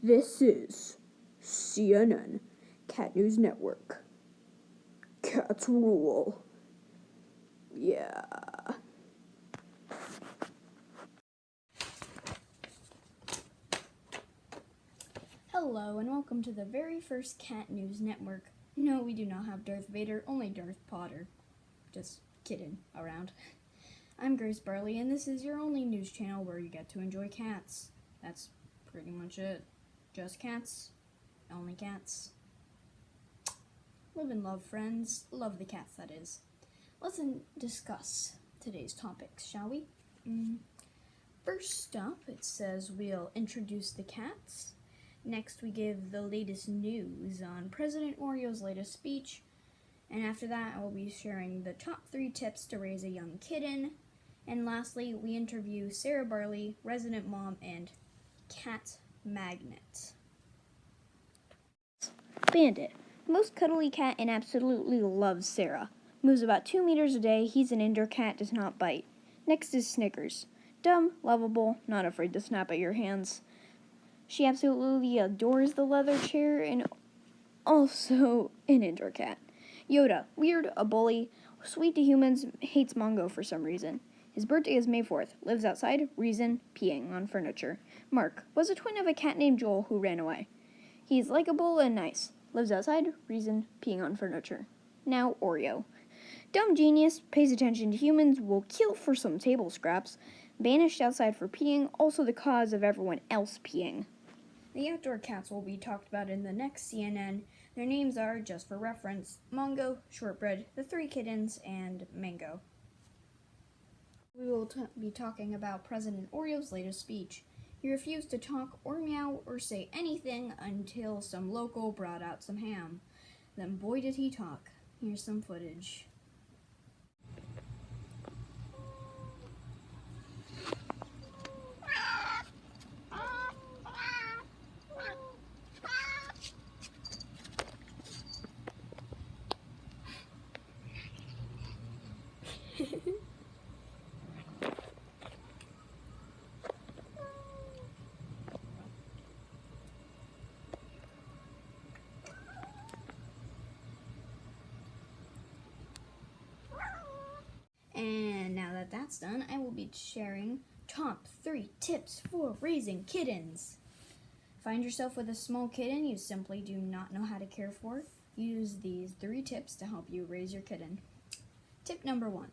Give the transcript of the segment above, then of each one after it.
This is CNN, Cat News Network. Cats rule. Yeah. Hello and welcome to the very first Cat News Network. No, we do not have Darth Vader, only Darth Potter. Just kidding around. I'm Grace Barley and this is your only news channel where you get to enjoy cats. That's pretty much it. Just cats. Only cats. Live and love, friends. Love the cats, that is. Let's discuss today's topics, shall we? First up, it says we'll introduce the cats. Next, we give the latest news on President Oreo's latest speech. And after that, I will be sharing the top 3 tips to raise a young kitten. And lastly, we interview Sarah Barley, resident mom and cat magnet. Bandit, most cuddly cat and absolutely loves Sarah. Moves about 2 meters a day. He's an indoor cat, does not bite. Next is Snickers. Dumb, lovable, not afraid to snap at your hands. She absolutely adores the leather chair and also an indoor cat. Yoda, weird, a bully, sweet to humans, hates Mongo for some reason. His birthday is May 4th, lives outside, reason, peeing on furniture. Mark was a twin of a cat named Joel who ran away. He's likable and nice, lives outside, reason, peeing on furniture. Now Oreo. Dumb genius, pays attention to humans, will kill for some table scraps, banished outside for peeing, also the cause of everyone else peeing. The outdoor cats will be talked about in the next CNN. Their names are, just for reference, Mongo, Shortbread, the 3 kittens, and Mango. We will be talking about President Oreo's latest speech. He refused to talk or meow or say anything until some local brought out some ham. Then boy did he talk. Here's some footage. And now that that's done, I will be sharing top 3 tips for raising kittens. Find yourself with a small kitten you simply do not know how to care for. Use these 3 tips to help you raise your kitten. Tip number 1,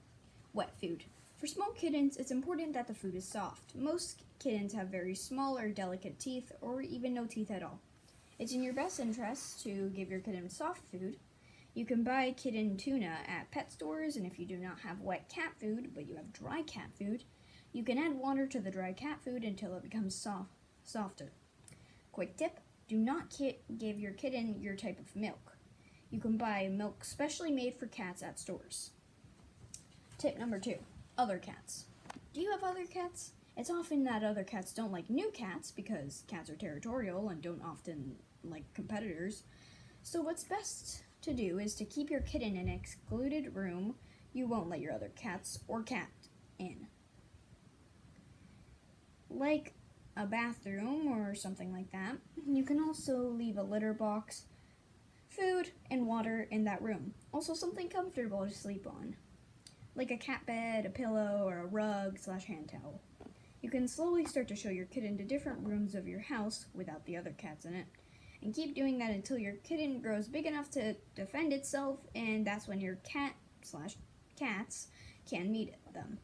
wet food. For small kittens, it's important that the food is soft. Most kittens have very small or delicate teeth, or even no teeth at all. It's in your best interest to give your kitten soft food. You can buy kitten tuna at pet stores, and if you do not have wet cat food, but you have dry cat food, you can add water to the dry cat food until it becomes softer. Quick tip, do not give your kitten your type of milk. You can buy milk specially made for cats at stores. Tip number 2, other cats. Do you have other cats? It's often that other cats don't like new cats because cats are territorial and don't often like competitors. So what's best to do is to keep your kitten in an excluded room you won't let your other cats or cat in. Like a bathroom or something like that. You can also leave a litter box, food, and water in that room. Also something comfortable to sleep on, like a cat bed, a pillow, or a rug/hand towel. You can slowly start to show your kitten to different rooms of your house without the other cats in it. And keep doing that until your kitten grows big enough to defend itself, and that's when your cat/cats can meet them.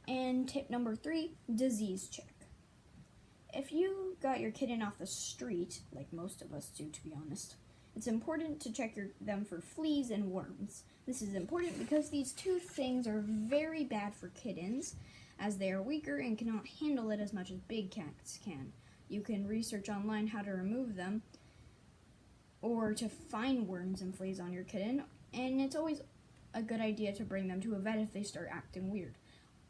And tip number 3, disease check. If you got your kitten off the street, like most of us do to be honest, it's important to check them for fleas and worms. This is important because these 2 things are very bad for kittens, as they are weaker and cannot handle it as much as big cats can. You can research online how to remove them or to find worms and fleas on your kitten, and it's always a good idea to bring them to a vet if they start acting weird.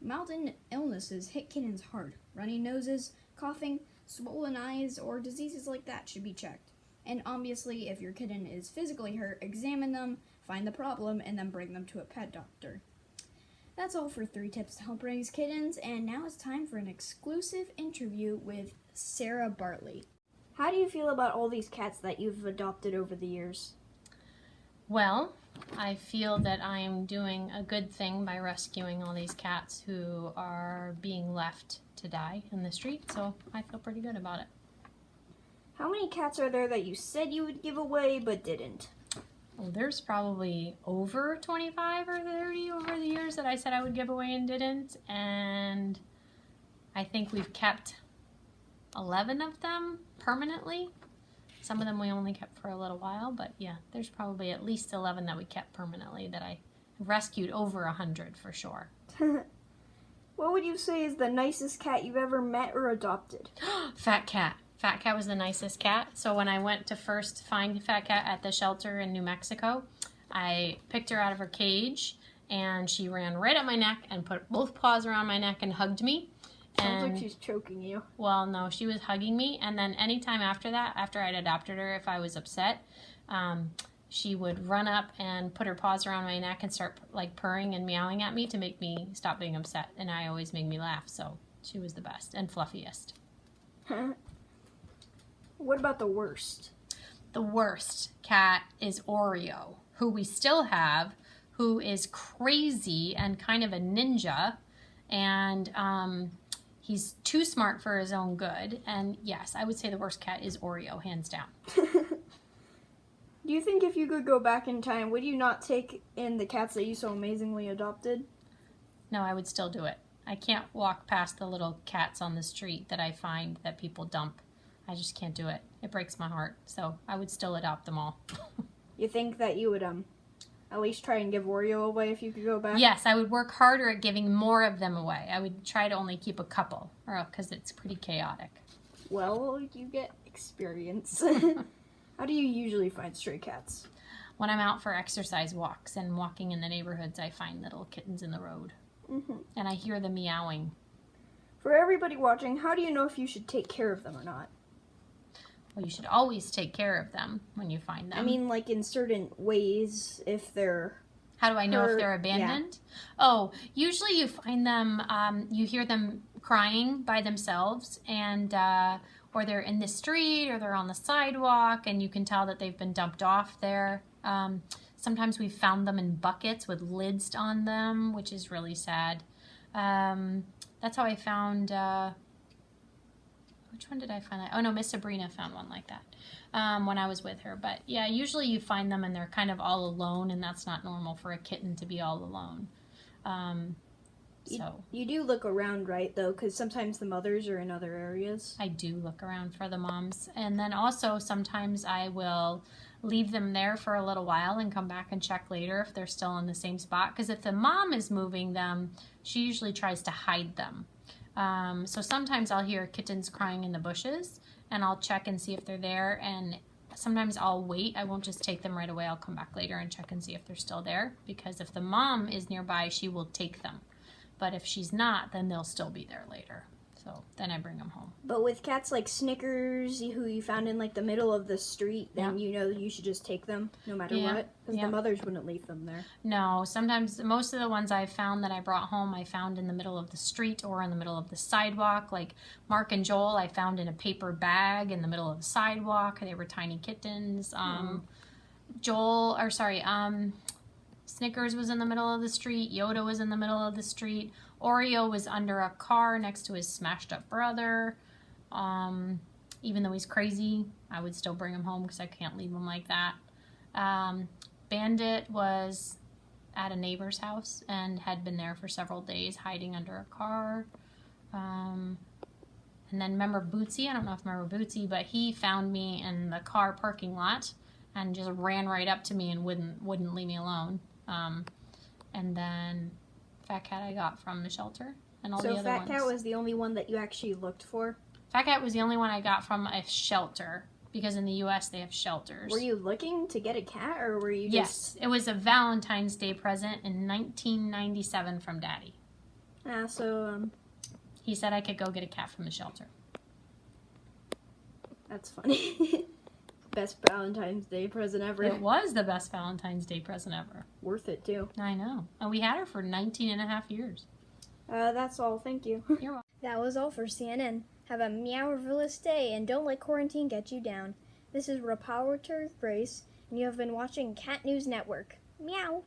Mild illnesses hit kittens hard. Runny noses, coughing, swollen eyes, or diseases like that should be checked. And obviously, if your kitten is physically hurt, examine them, find the problem, and then bring them to a pet doctor. That's all for 3 tips to help raise kittens, and now it's time for an exclusive interview with Sarah Bartley. How do you feel about all these cats that you've adopted over the years? Well, I feel that I am doing a good thing by rescuing all these cats who are being left to die in the street, so I feel pretty good about it. How many cats are there that you said you would give away but didn't? Well, there's probably over 25 or 30 over the years that I said I would give away and didn't, and I think we've kept 11 of them permanently. Some of them we only kept for a little while, but yeah, there's probably at least 11 that we kept permanently that I rescued, over 100 for sure. What would you say is the nicest cat you've ever met or adopted? Fat Cat. Fat Cat was the nicest cat. So when I went to first find Fat Cat at the shelter in New Mexico, I picked her out of her cage and she ran right up my neck and put both paws around my neck and hugged me. Sounds And, like she's choking you. well, no, she was hugging me. And then anytime after that, after I'd adopted her, if I was upset, she would run up and put her paws around my neck and start like purring and meowing at me to make me stop being upset. And I always made me laugh. So she was the best and fluffiest. What about the worst? The worst cat is Oreo, who we still have, who is crazy and kind of a ninja. And he's too smart for his own good. And yes, I would say the worst cat is Oreo, hands down. Do you think if you could go back in time, would you not take in the cats that you so amazingly adopted? No, I would still do it. I can't walk past the little cats on the street that I find that people dump. I just can't do it. It breaks my heart. So I would still adopt them all. You think that you would at least try and give Oreo away if you could go back? Yes, I would work harder at giving more of them away. I would try to only keep a couple, because it's pretty chaotic. Well, you get experience. How do you usually find stray cats? When I'm out for exercise walks and walking in the neighborhoods, I find little kittens in the road. Mm-hmm. And I hear them meowing. For everybody watching, how do you know if you should take care of them or not? Well, you should always take care of them when you find them. I mean, like in certain ways, if they're... How do I know if they're abandoned? Yeah. Oh, usually you find them, you hear them crying by themselves, and or they're in the street or they're on the sidewalk, and you can tell that they've been dumped off there. Sometimes we've found them in buckets with lids on them, which is really sad. That's how I found... which one did I find that? Oh no, Miss Sabrina found one like that when I was with her. But yeah, usually you find them and they're kind of all alone, and that's not normal for a kitten to be all alone. You do look around, right, though, because sometimes the mothers are in other areas. I do look around for the moms. And then also sometimes I will leave them there for a little while and come back and check later if they're still in the same spot. Because if the mom is moving them, she usually tries to hide them. So sometimes I'll hear kittens crying in the bushes, and I'll check and see if they're there, and sometimes I'll wait. I won't just take them right away. I'll come back later and check and see if they're still there, because if the mom is nearby, she will take them. But if she's not, then they'll still be there later. So then I bring them home. But with cats like Snickers, who you found in like the middle of the street, then you know you should just take them no matter what, because the mothers wouldn't leave them there. No, sometimes most of the ones I found that I brought home, I found in the middle of the street or in the middle of the sidewalk. Like Mark and Joel, I found in a paper bag in the middle of the sidewalk. They were tiny kittens. Snickers was in the middle of the street. Yoda was in the middle of the street. Oreo was under a car next to his smashed up brother. Even though he's crazy, I would still bring him home because I can't leave him like that. Bandit was at a neighbor's house and had been there for several days hiding under a car. And then remember Bootsy? I don't know if you remember Bootsy, but he found me in the car parking lot and just ran right up to me and wouldn't leave me alone. And then Fat Cat I got from the shelter, and all the other ones. So Fat Cat was the only one that you actually looked for? Fat Cat was the only one I got from a shelter, because in the U.S. they have shelters. Were you looking to get a cat, or were you just... Yes, it was a Valentine's Day present in 1997 from Daddy. He said I could go get a cat from the shelter. That's funny. Best Valentine's Day present ever. It was the best Valentine's Day present ever. worth it too. I know. And we had her for 19 and a half years. That's all. Thank you. You're welcome. That was all for CNN. Have a meow-riverless day and don't let quarantine get you down. This is reporter Grace, and you have been watching Cat News Network. Meow.